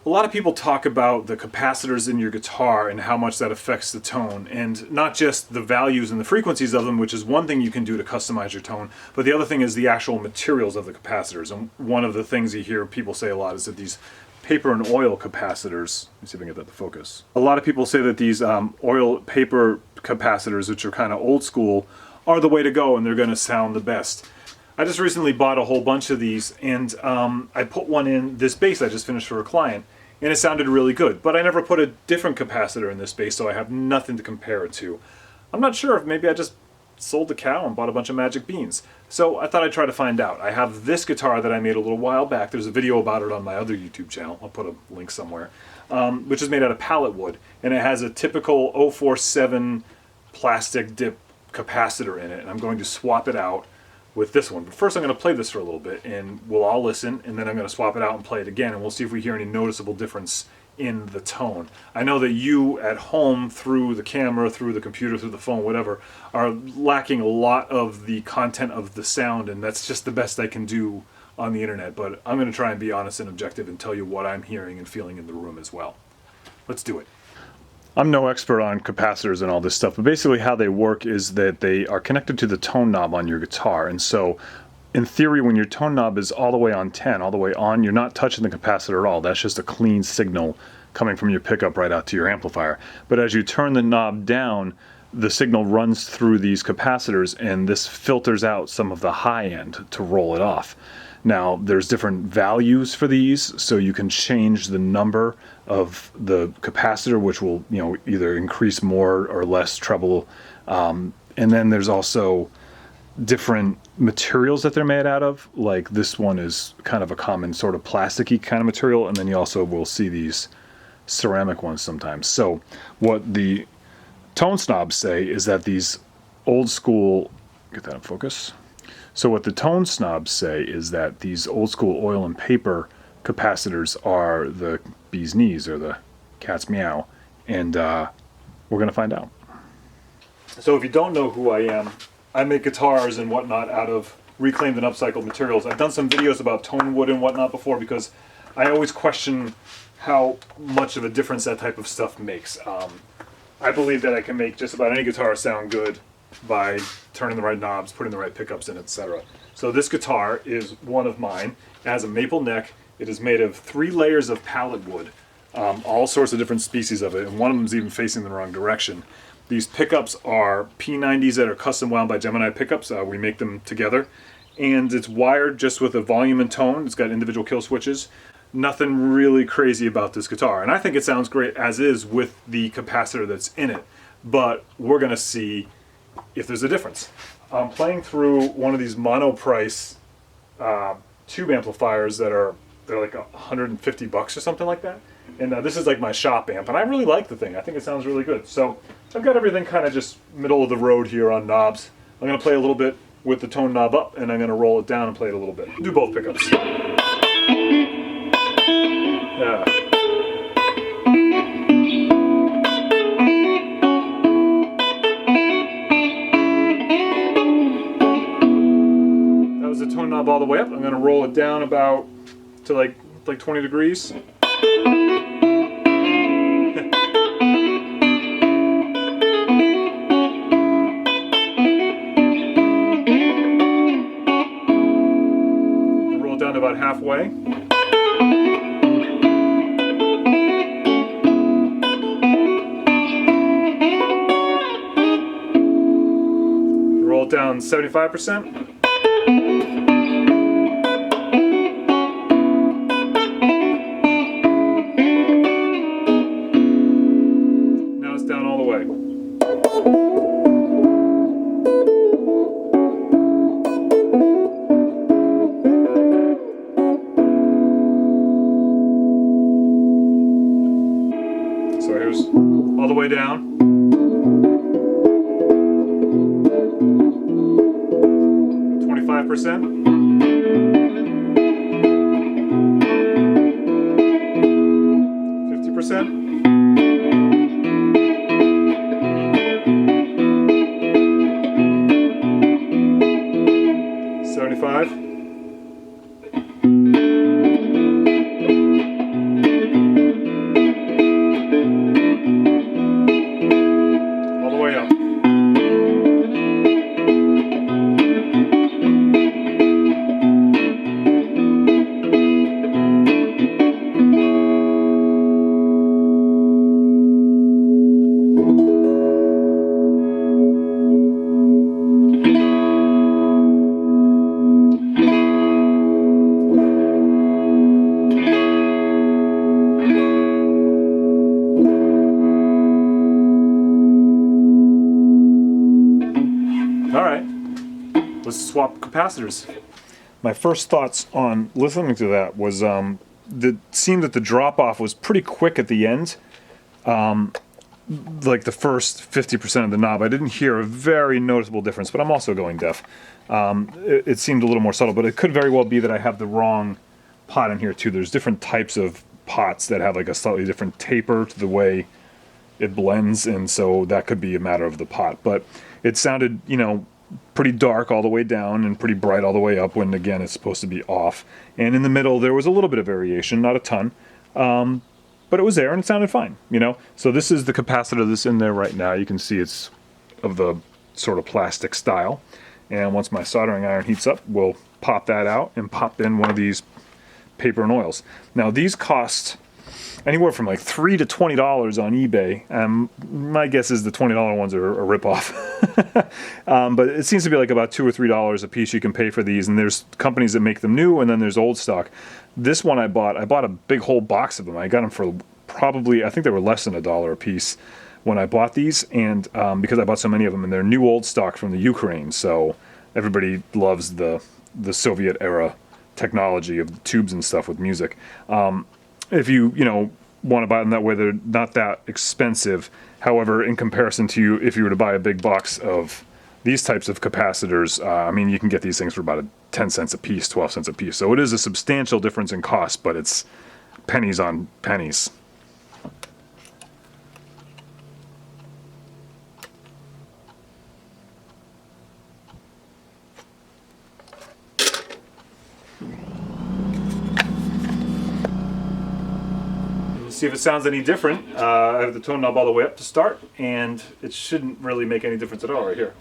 A lot of people talk about the capacitors in your guitar and how much that affects the tone, and not just the values and the frequencies of them, which is one thing you can do to customize your tone, but the other thing is the actual materials of the capacitors. And one of the things you hear people say a lot is that these paper and oil capacitors, let me see if I can get that to focus. A lot of people say that these oil paper capacitors, which are kind of old school, are the way to go and they're going to sound the best. I just recently bought a whole bunch of these, and I put one in this bass I just finished for a client, and it sounded really good. But I never put a different capacitor in this bass, so I have nothing to compare it to. I'm not sure if maybe I just sold the cow and bought a bunch of magic beans. So I thought I'd try to find out. I have this guitar that I made a little while back. There's a video about it on my other YouTube channel. I'll put a link somewhere. Which is made out of pallet wood, and it has a typical 047 plastic dip capacitor in it, and I'm going to swap it out with this one. But first I'm going to play this for a little bit, and we'll all listen, and then I'm going to swap it out and play it again, and we'll see if we hear any noticeable difference in the tone. I know that you at home, through the camera, through the computer, through the phone, whatever, are lacking a lot of the content of the sound, and that's just the best I can do on the internet. But I'm going to try and be honest and objective and tell you what I'm hearing and feeling in the room as well. Let's do it. I'm no expert on capacitors and all this stuff, but basically how they work is that they are connected to the tone knob on your guitar. And so in theory, when your tone knob is all the way on 10, all the way on, you're not touching the capacitor at all. That's just a clean signal coming from your pickup right out to your amplifier. But as you turn the knob down, the signal runs through these capacitors, and this filters out some of the high end to roll it off. Now, there's different values for these, so you can change the number of the capacitor, which will, either increase more or less treble. And then there's also different materials that they're made out of. Like this one is kind of a common sort of plasticky kind of material, and then you also will see these ceramic ones sometimes. So what the tone snobs say is that these old school, get that in focus. So what the tone snobs say is that these old school oil and paper capacitors are the bee's knees, or the cat's meow, and we're going to find out. So if you don't know who I am, I make guitars and whatnot out of reclaimed and upcycled materials. I've done some videos about tone wood and whatnot before, because I always question how much of a difference that type of stuff makes. I believe that I can make just about any guitar sound good by turning the right knobs, putting the right pickups in, etc. So this guitar is one of mine. It has a maple neck. It is made of 3 layers of pallet wood, all sorts of different species of it, and one of them is even facing the wrong direction. These pickups are P90s that are custom wound by Gemini Pickups. We make them together, and it's wired just with a volume and tone. It's got individual kill switches. Nothing really crazy about this guitar, and I think it sounds great as is with the capacitor that's in it, but we're going to see if there's a difference. I'm playing through one of these mono-price tube amplifiers they're like $150 or something like that. And this is like my shop amp, and I really like the thing. I think it sounds really good. So I've got everything kind of just middle of the road here on knobs. I'm going to play a little bit with the tone knob up, and I'm going to roll it down and play it a little bit. Do both pickups. Yeah. That was the tone knob all the way up. I'm going to roll it down about to like 20 degrees. Roll it down to about halfway. Roll it down 75%. Down all the way. So here's all the way down. 25%. 50%. 75. let's swap capacitors. My first thoughts on listening to that was it seemed that the drop-off was pretty quick at the end. Like the first 50% of the knob. I didn't hear a very noticeable difference, but I'm also going deaf. It seemed a little more subtle, but it could very well be that I have the wrong pot in here too. There's different types of pots that have like a slightly different taper to the way it blends, and so that could be a matter of the pot. But it sounded, you know, pretty dark all the way down and pretty bright all the way up when, again, it's supposed to be off. And in the middle, there was a little bit of variation, not a ton, but it was there and it sounded fine, you know? So this is the capacitor that's in there right now. You can see it's of the sort of plastic style. And once my soldering iron heats up, we'll pop that out and pop in one of these paper and oils. Now, these cost anywhere from like $3 to $20 on eBay. My guess is the $20 ones are a ripoff. But it seems to be like about $2 or $3 a piece you can pay for these. And there's companies that make them new, and then there's old stock. This one I bought a big whole box of them. I got them for probably, I think they were less than $1 a piece when I bought these. And because I bought so many of them, and they're new old stock from the Ukraine. So everybody loves the Soviet era technology of the tubes and stuff with music. If you want to buy them that way, they're not that expensive. However, in comparison to if you were to buy a big box of these types of capacitors, I mean, you can get these things for about 10 cents a piece, 12 cents a piece. So it is a substantial difference in cost, but it's pennies on pennies. See if it sounds any different. I have the tone knob all the way up to start, and it shouldn't really make any difference at all right here.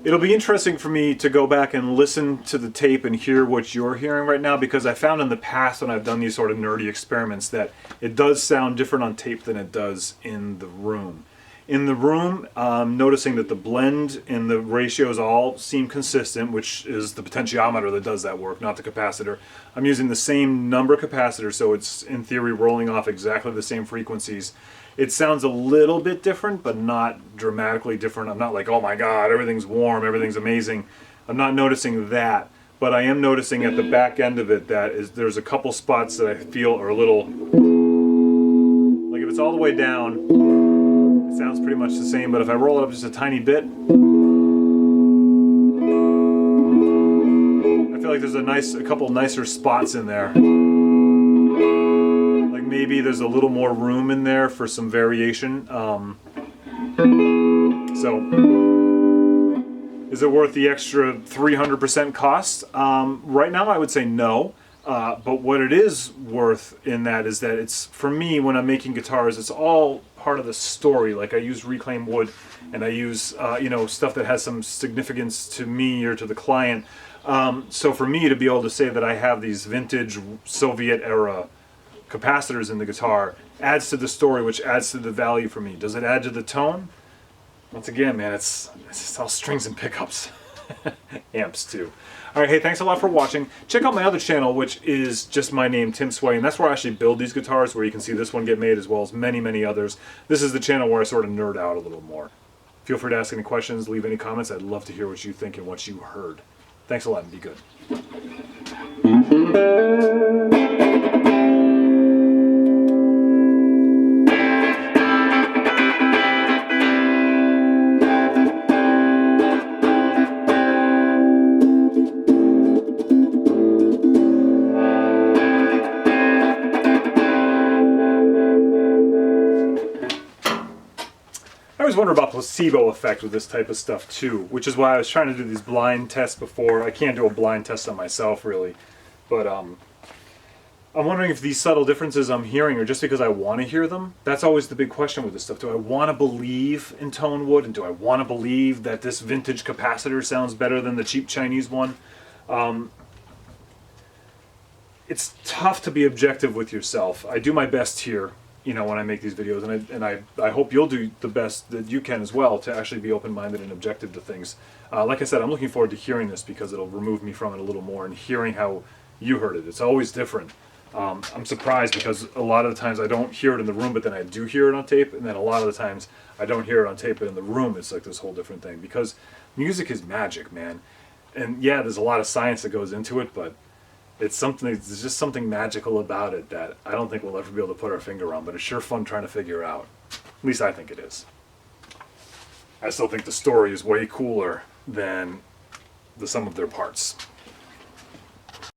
It'll be interesting for me to go back and listen to the tape and hear what you're hearing right now, because I found in the past when I've done these sort of nerdy experiments that it does sound different on tape than it does in the room. In the room, noticing that the blend and the ratios all seem consistent, which is the potentiometer that does that work, not the capacitor. I'm using the same number capacitor, so it's in theory rolling off exactly the same frequencies. It sounds a little bit different, but not dramatically different. I'm not like, oh my God, everything's warm, everything's amazing. I'm not noticing that, but I am noticing at the back end of it that there's a couple spots that I feel are a little, like if it's all the way down, it sounds pretty much the same, but if I roll it up just a tiny bit, I feel like there's a couple nicer spots in there. Maybe there's a little more room in there for some variation. So Is it worth the extra 300% cost? Right now I would say no. But what it is worth in that is that it's, for me, when I'm making guitars, it's all part of the story. Like I use reclaimed wood, and I use you know, stuff that has some significance to me or to the client. So for me to be able to say that I have these vintage Soviet era capacitors in the guitar adds to the story, which adds to the value for me. Does it add to the tone? Once again, man, it's all strings and pickups. Amps too. All right, hey, thanks a lot for watching. Check out my other channel, which is just my name, Tim Sway, and that's where I actually build these guitars, where you can see this one get made as well as many, many others. This is the channel where I sort of nerd out a little more. Feel free to ask any questions, leave any comments. I'd love to hear what you think and what you heard. Thanks a lot and be good. I always wonder about placebo effect with this type of stuff too, which is why I was trying to do these blind tests before. I can't do a blind test on myself really, but I'm wondering if these subtle differences I'm hearing are just because I want to hear them. That's always the big question with this stuff. Do I want to believe in tone wood, and do I want to believe that this vintage capacitor sounds better than the cheap Chinese one? It's tough to be objective with yourself. I do my best here, you know, when I make these videos, and I hope you'll do the best that you can as well to actually be open-minded and objective to things. Like I said, I'm looking forward to hearing this because it'll remove me from it a little more and hearing how you heard it. It's always different. I'm surprised because a lot of the times I don't hear it in the room, but then I do hear it on tape, and then a lot of the times I don't hear it on tape, but in the room it's like this whole different thing, because music is magic, man. And yeah, there's a lot of science that goes into it, but it's something, there's just something magical about it that I don't think we'll ever be able to put our finger on, but it's sure fun trying to figure out. At least I think it is. I still think the story is way cooler than the sum of their parts.